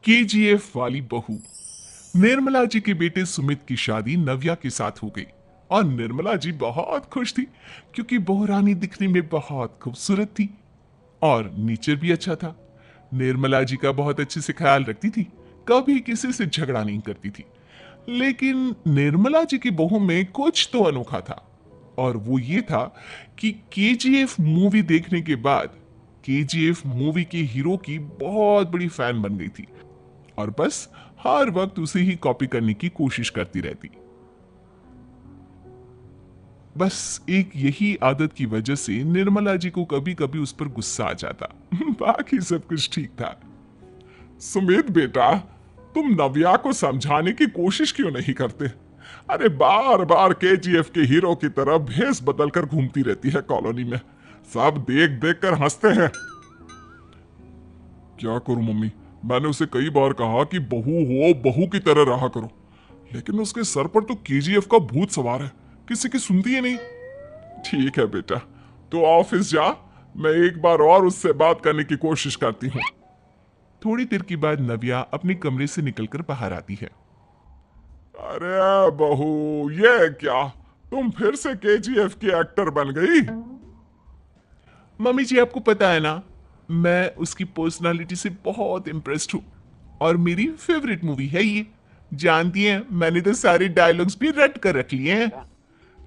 KGF वाली बहू। निर्मला जी के बेटे सुमित की शादी नव्या के साथ हो गई और निर्मला जी बहुत खुश थी क्योंकि बहू रानी दिखने में बहुत खूबसूरत थी और नेचर भी अच्छा था। निर्मला जी का बहुत अच्छे से ख्याल रखती थी, कभी किसी से झगड़ा नहीं करती थी। लेकिन निर्मला जी की बहू में कुछ तो अनोखा था और वो ये था कि केजीएफ मूवी देखने के बाद केजीएफ मूवी के हीरो की बहुत बड़ी फैन बन गई थी और बस हर वक्त उसे ही कॉपी करने की कोशिश करती रहती। बस एक यही आदत की वजह से निर्मला जी को कभी कभी उस पर गुस्सा आ जाता। बाकी सब कुछ ठीक था। सुमित बेटा, तुम नव्या को समझाने की कोशिश क्यों नहीं करते? अरे बार बार केजीएफ के हीरो की तरह भेस बदलकर घूमती रहती है कॉलोनी में, सब देख देख कर हंसते हैं। क्या करूं मम्मी, मैंने उसे कई बार कहा कि बहू हो बहू की तरह रहा करो, लेकिन उसके सर पर तो केजीएफ का भूत सवार है, किसी की सुनती है नहीं। ठीक है बेटा, तो ऑफिस जा, मैं एक बार और उससे बात करने की कोशिश करती हूँ। थोड़ी देर के बाद नव्या अपने कमरे से निकलकर बाहर आती है। अरे बहू, ये क्या, तुम फिर से केजीएफ की एक्टर बन गई? मम्मी जी, आपको पता है ना, मैं उसकी पर्सनालिटी से बहुत इम्प्रेस्ड हूँ और मेरी फेवरेट मूवी है ये। जानती हैं, मैंने तो सारे डायलॉग्स भी रट कर रख लिए हैं।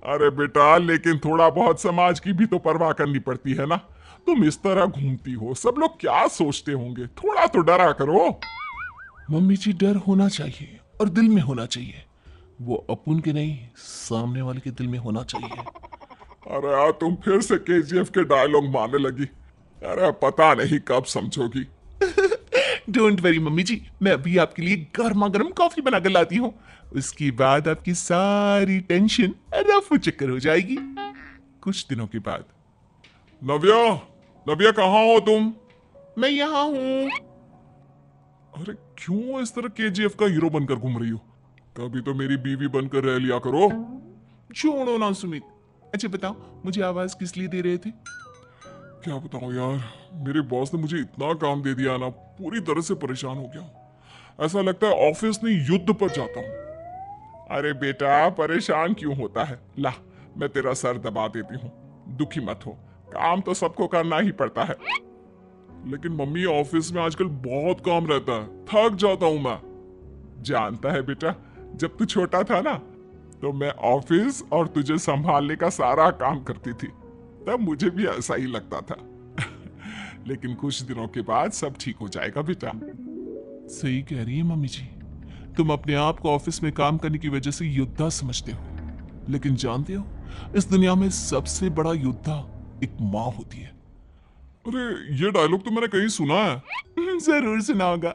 अरे बेटा, लेकिन थोड़ा बहुत समाज की भी तो परवाह करनी पड़ती है ना। तुम इस तरह घूमती हो, सब लोग क्या सोचते होंगे, थोड़ा तो डरा करो। मम्मी जी, डर होना चाहिए और दिल में होना चाहिए, वो अपुन के नहीं सामने वाले के दिल में होना चाहिए। अरे यार, तुम फिर से केजीएफ के डायलॉग मारने लगी। अरे पता नहीं कब समझोगी। डोंट वरी मम्मी जी, मैं अभी आपके लिए गर्मा गर्म कॉफी बनाकर लाती हूँ। उसके बाद आपकी सारी टेंशन रफू चक्कर हो जाएगी। कुछ दिनों के बाद। नव्या, नव्या कहाँ हो तुम? मैं यहाँ हूँ। अरे क्यों इस तरह केजीएफ का हीरो बनकर घूम रही हो? कभी तो मेरी बीवी बनकर रह लिया करो। छोड़ो ना सुमित। अच्छा बताओ, मुझे आवाज किस लिए दे रहे थे? क्या बताऊं यार, मेरे बॉस ने मुझे इतना काम दे दिया ना, पूरी तरह से परेशान हो गया हूं। ऐसा लगता है ऑफिस नहीं युद्ध पर जाता हूं। अरे बेटा, परेशान क्यों होता है? ला, मैं तेरा सर दबा देती हूँ, दुखी मत हो, काम तो सबको करना ही पड़ता है। लेकिन मम्मी, ऑफिस में आजकल बहुत काम रहता है, थक जाता हूं मैं। जानता है बेटा, जब तू छोटा था ना, तो मैं ऑफिस और तुझे संभालने का सारा काम करती थी, तब मुझे भी ऐसा ही लगता था। लेकिन कुछ दिनों के बाद सब ठीक हो जाएगा बेटा। सही कह रही है मम्मी जी, तुम अपने आप को ऑफिस में काम करने की वजह से योद्धा समझते हो, लेकिन जानते हो, इस दुनिया में सबसे बड़ा योद्धा एक माँ होती है। अरे ये डायलॉग तो मैंने कहीं सुना है। जरूर सुना होगा,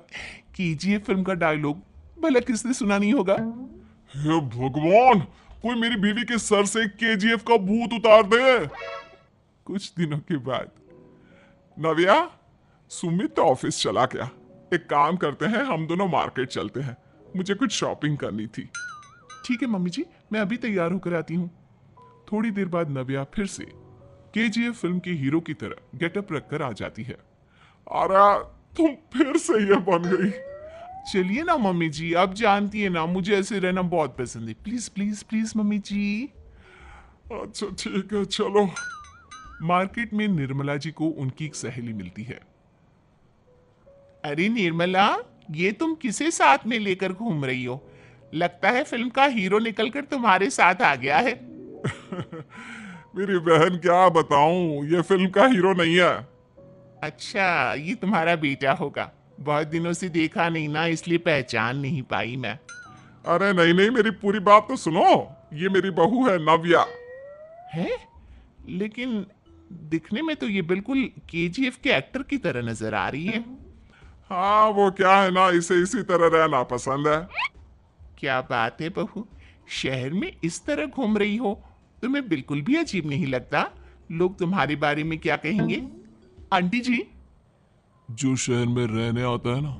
केजीएफ फिल्म का डायलॉग, भला किसने सुना नहीं होगा? हे भगवान, कोई मेरी बीवी के सर से केजीएफ का भूत उतार दे। कुछ दिनों के बाद। नव्या, सुमित तो ऑफिस चला गया, एक काम करते हैं, हम दोनों मार्केट चलते हैं, मुझे कुछ शॉपिंग करनी थी। ठीक है मम्मी जी, मैं अभी तैयार होकर आती हूँ। थोड़ी देर बाद नव्या फिर से केजीएफ फिल्म के हीरो की तरह गेटअप रखकर आ जाती है। अरे तुम फिर से ये बन गई। चलिए ना मम्मी जी, आप जानती है ना, मुझे ऐसे रहना बहुत पसंद है। प्लीज प्लीज प्लीज मम्मी जी। अच्छा ठीक है, चलो। मार्केट में निर्मला जी को उनकी एक सहेली मिलती है। अरे निर्मला, ये तुम किसे साथ में लेकर घूम रही हो? लगता है फिल्म का हीरो निकलकर तुम्हारे साथ आ गया है। मेरी बहन, क्या बताऊं, ये फिल्म का हीरो नहीं है। अच्छा, ये तुम्हारा बेटा होगा, बहुत दिनों से देखा नहीं ना, इसलिए पहचान नहीं पाई मैं। अरे नहीं नहीं, मेरी पूरी बात तो सुनो, ये मेरी बहू है नव्या। है? लेकिन दिखने में तो ये बिल्कुल केजीएफ के एक्टर की तरह नजर आ रही है। हाँ, वो क्या है ना, इसे इसी तरह रहना पसंद है। क्या बात है बहू, शहर में इस तरह घूम रही हो, तुम्हें बिल्कुल भी अजीब नहीं लगता? लोग तुम्हारे बारे में क्या कहेंगे? आंटी जी, जो शहर में रहने आता है ना,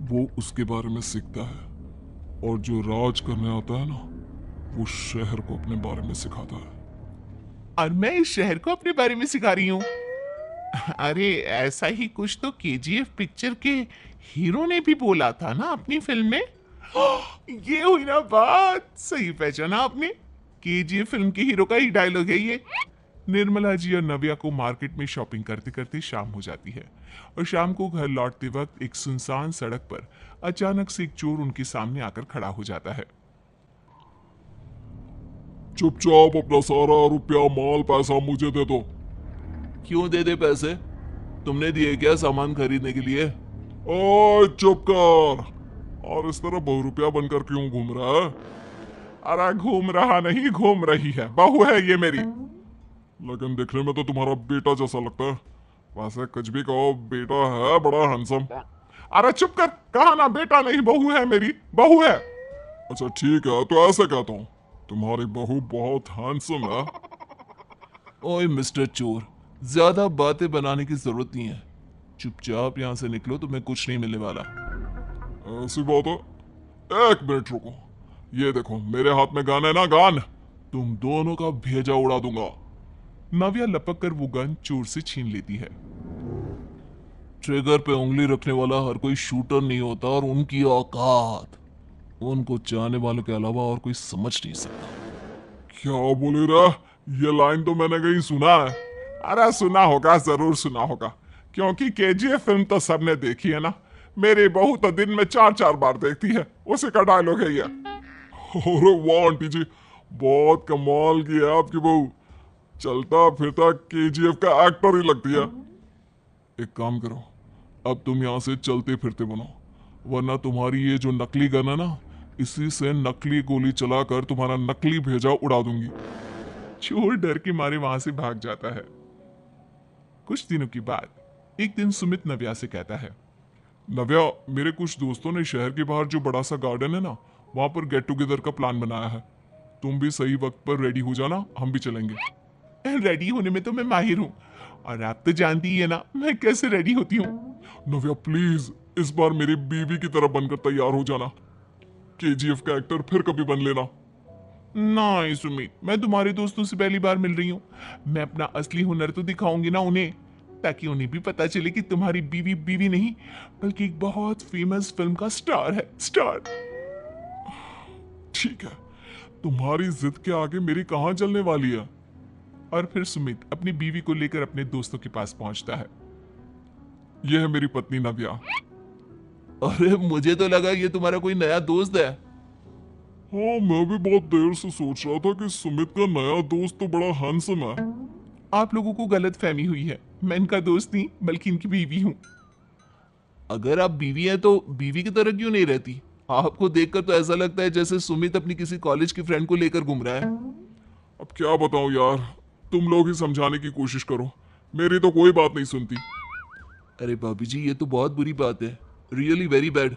वो उसके बारे में सीखता है, और जो राज करने आता है ना, वो शहर को अपने बारे में सिखाता है। और मैं इस शहर को अपने बारे में सिखा रही हूँ। अरे ऐसा ही कुछ तो केजीएफ पिक्चर के हीरो ने भी बोला था ना अपनी फिल्म में। ये हुई ना बात, सही पहचाना आपने। केजीएफ फिल्म के हीरो का ही डायलॉग है ये। निर्मला जी और नव्या को मार्केट में शॉपिंग करते करते शाम हो जाती है और शाम को घर लौटते वक्त एक सुनसान सड़क पर अचानक से एक चोर उनके सामने आकर खड़ा हो जाता है। चुपचाप अपना सारा रुपया माल पैसा मुझे दे दो। क्यों दे दे पैसे? तुमने दिए क्या सामान खरीदने के लिए? ओए चुप कर। और इस तरह बहुरुपया बनकर क्यों घूम रहा है? अरे घूम रहा नहीं, घूम रही है, बहू है ये मेरी। लेकिन दिखने में तो तुम्हारा बेटा जैसा लगता है। वैसे कुछ भी कहो, बेटा है बड़ा हैंडसम। अरे चुप कर, कहा ना बेटा नहीं, बहू है मेरी, बहू है। अच्छा ठीक है, तो ऐसे कहता हूँ, तुम्हारी बहू बहुत हैंडसम है। ओए मिस्टर चोर, ज्यादा बातें बनाने की जरूरत नहीं है। चुपचाप यहाँ से निकलो, तुम्हें कुछ नहीं मिलने वाला। ऐसी बात है। एक मिनट रुको, ये देखो मेरे हाथ में गन है ना, गन। तुम दोनों का भेजा उड़ा दूंगा। नव्या लपक कर वो गन चोर से छीन लेती है। ट्रिगर पे उंगली रखने वाला हर कोई शूटर नहीं होता, और उनकी औकात उनको चाहने वालों के अलावा और कोई समझ नहीं सकता। क्या बोले रहा? ये लाइन तो मैंने कहीं सुना है। अरे सुना होगा, जरूर सुना होगा, क्योंकि केजीएफ फिल्म तो सबने देखी है ना। मेरी बहू तो दिन में 4-4 बार देखती है, उसी का डायलॉग है ये। अरे वाह आंटी जी, बहुत कमाल की है आपकी बहू। चलता फिरता केजीएफ का एक्टर ही लगती है। एक काम करो, अब तुम यहाँ से चलते फिरते बनो, वरना तुम्हारी ये जो नकली गन है ना, इसी से नकली गोली चलाकर तुम्हारा नकली भेजा उड़ा दूंगी। चोर डर के मारे वहां से भाग जाता है। कुछ दिनों की बात, एक दिन सुमित नव्या से कहता है, नव्या, मेरे कुछ दोस्तों ने शहर के बाहर जो बड़ा सा गार्डन है ना, वहां पर गेट टुगेदर का प्लान बनाया है। तुम भी सही वक्त पर रेडी हो जाना, हम भी चलेंगे। रेडी होने में तो मैं माहिर हूँ, और आप तो जानती ही है ना मैं कैसे रेडी होती हूँ। नव्या प्लीज, इस बार मेरी बीवी की तरह बनकर तैयार हो जाना। केजीएफ का एक्टर फिर कभी बन लेना। नहीं सुमित, मैं तुम्हारे दोस्तों से पहली बार मिल रही हूँ। मैं अपना असली हुनर तो दिखाऊंगी ना उन्हें, ताकि उन्हें भी पता चले कि तुम्हारी बीवी बीवी नहीं, बल्कि एक बहुत फेमस फिल्म का स्टार है, स्टार। ठीक है, तुम्हारी जिद के आगे मेरी कहां चलने वाली है। और फिर सुमित अपनी बीवी को लेकर अपने दोस्तों के पास पहुंचता है। यह है मेरी पत्नी नव्या। अरे मुझे तो लगा ये तुम्हारा कोई नया दोस्त है। हाँ, मैं भी बहुत देर से सोच रहा था कि सुमित का नया दोस्त तो बड़ा हैंडसम है। आप लोगों को गलत फहमी हुई है, मैं इनका दोस्त नहीं बल्कि इनकी बीवी हूँ। अगर आप बीवी हैं तो बीवी की तरह क्यों नहीं रहती? आपको देखकर तो ऐसा लगता है जैसे सुमित अपनी किसी कॉलेज की फ्रेंड को लेकर घूम रहा है। अब क्या बताऊं यार, तुम लोग ही समझाने की कोशिश करो, मेरी तो कोई बात नहीं सुनती। अरे भाभी जी, ये तो बहुत बुरी बात है, रियली वेरी बैड।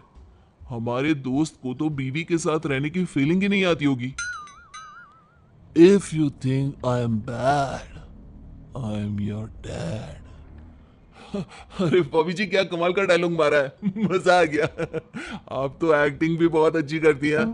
हमारे दोस्त को तो बीवी के साथ रहने की फीलिंग ही नहीं आती होगी। If you think I am bad, I am your dad. अरे भाभी जी, क्या कमाल का डायलॉग मारा है। मजा आ गया। आप तो एक्टिंग भी बहुत अच्छी करती हैं।